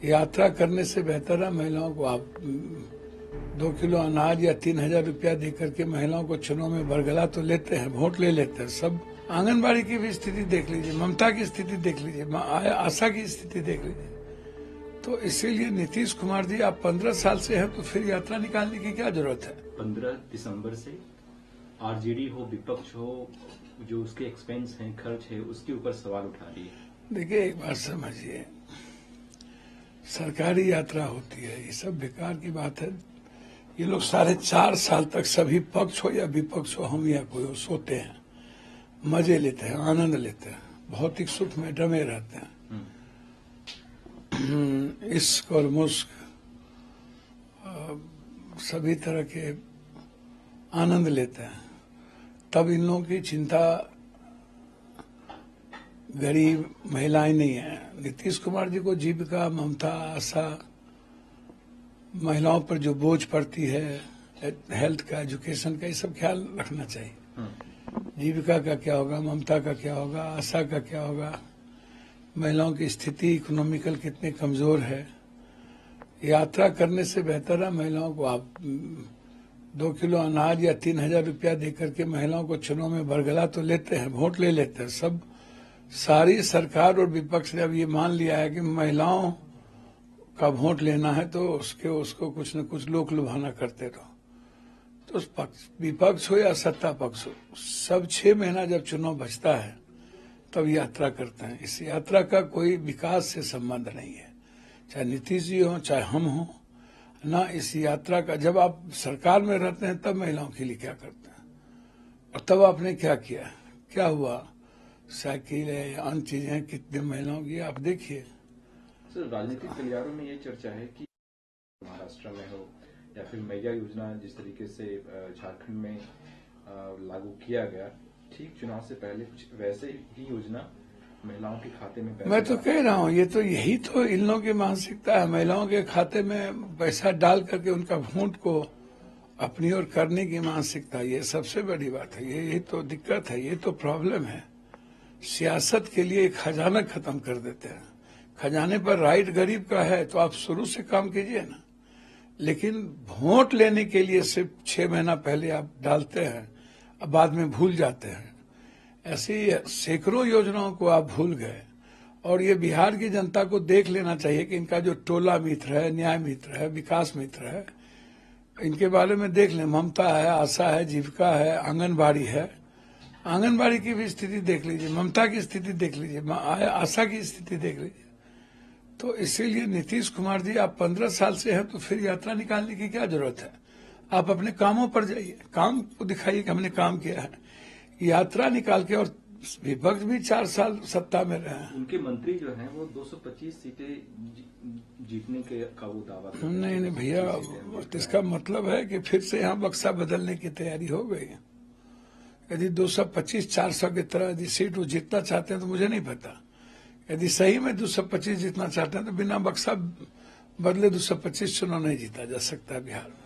यात्रा करने से बेहतर है महिलाओं को आप 2 किलो अनाज या 3,000 रुपया दे करके महिलाओं को चुनाव में बरगला तो लेते हैं, वोट ले लेते हैं सब। आंगनबाड़ी की भी स्थिति देख लीजिए, ममता की स्थिति देख लीजिए, आशा की स्थिति देख लीजिए। तो इसीलिए नीतीश कुमार जी, आप 15 साल से हैं तो फिर यात्रा निकालने की क्या जरूरत है। 15 दिसंबर से आरजेडी हो, विपक्ष हो, जो उसके एक्सपेंस हैं, खर्च है, उसके ऊपर सवाल उठा रही है। देखिए, एक बात समझिए, सरकारी यात्रा होती है, ये सब बेकार की बात है। ये लोग 4.5 साल तक सभी पक्ष हो या विपक्ष हो, हम या कोई हो, सोते हैं, मजे लेते हैं, आनंद लेते हैं, भौतिक सुख में डमे रहते हैं, इश्क और मुश्क सभी तरह के आनंद लेते हैं। तब इन लोगों की चिंता गरीब महिलाएं नहीं है। नीतीश कुमार जी को जीविका, ममता, आशा, महिलाओं पर जो बोझ पड़ती है, हेल्थ का, एजुकेशन का, ये सब ख्याल रखना चाहिए। जीविका का क्या होगा, ममता का क्या होगा, आशा का क्या होगा, महिलाओं की स्थिति इकोनॉमिकल कितनी कमजोर है। यात्रा करने से बेहतर है महिलाओं को आप 2 किलो अनाज या 3,000 रुपया दे करके महिलाओं को चुनाव में बरगला तो लेते हैं, वोट ले लेते हैं सब। सारी सरकार और विपक्ष ने अब ये मान लिया है कि महिलाओं का वोट लेना है तो उसको कुछ न कुछ लोक लुभाना करते रहो। तो विपक्ष हो या सत्ता पक्ष हो, सब 6 महीना जब चुनाव बचता है तब यात्रा करते हैं। इस यात्रा का कोई विकास से संबंध नहीं है, चाहे नीतीश जी हो चाहे हम हो ना। इस यात्रा का, जब आप सरकार में रहते हैं तब महिलाओं के लिए क्या करते हैं, और तब आपने क्या किया, क्या हुआ, साइकिल है या अन्य चीजें कितने महिलाओं की आप देखिए। सर, राजनीतिक गलियारों में ये चर्चा है कि महाराष्ट्र में हो या फिर मैया योजना जिस तरीके से झारखंड में लागू किया गया, ठीक चुनाव से पहले कुछ वैसे ही योजना महिलाओं के खाते में पैसा। मैं तो कह रहा हूँ, ये तो यही तो इन लोगों की मानसिकता है, महिलाओं के खाते में पैसा डाल करके उनका वोट को अपनी ओर करने की मानसिकता। ये सबसे बड़ी बात है, यही तो दिक्कत है, ये तो प्रॉब्लम है। सियासत के लिए खजाना खत्म कर देते हैं। खजाने पर राइट गरीब का है तो आप शुरू से काम कीजिए ना, लेकिन वोट लेने के लिए सिर्फ 6 महीना पहले आप डालते हैं, अब बाद में भूल जाते हैं। ऐसी सैकड़ों योजनाओं को आप भूल गए। और ये बिहार की जनता को देख लेना चाहिए कि इनका जो टोला मित्र है, न्याय मित्र है, विकास मित्र है, इनके बारे में देख लें। ममता है, आशा है, जीविका है, आंगनबाड़ी है। आंगनबाड़ी की भी स्थिति देख लीजिए, ममता की स्थिति देख लीजिए, आशा की स्थिति देख लीजिए। तो इसीलिए नीतीश कुमार जी, आप 15 साल से हैं तो फिर यात्रा निकालने की क्या जरूरत है। आप अपने कामों पर जाइए, काम को दिखाइए कि हमने काम किया है। यात्रा निकाल के, और विपक्ष भी 4 साल सत्ता में रहे हैं। उनके मंत्री जो हैं वो 225 सीटें जीतने के का वो दावा करते हैं। नहीं भैया, इसका मतलब है कि फिर से यहाँ बक्सा बदलने की तैयारी हो गई है। यदि 225-400 की तरह यदि सीट वो जीतना चाहते हैं तो मुझे नहीं पता। यदि सही में 225 जीतना चाहते हैं तो बिना बक्सा बदले 225 चुनाव नहीं जीता जा सकता बिहार में।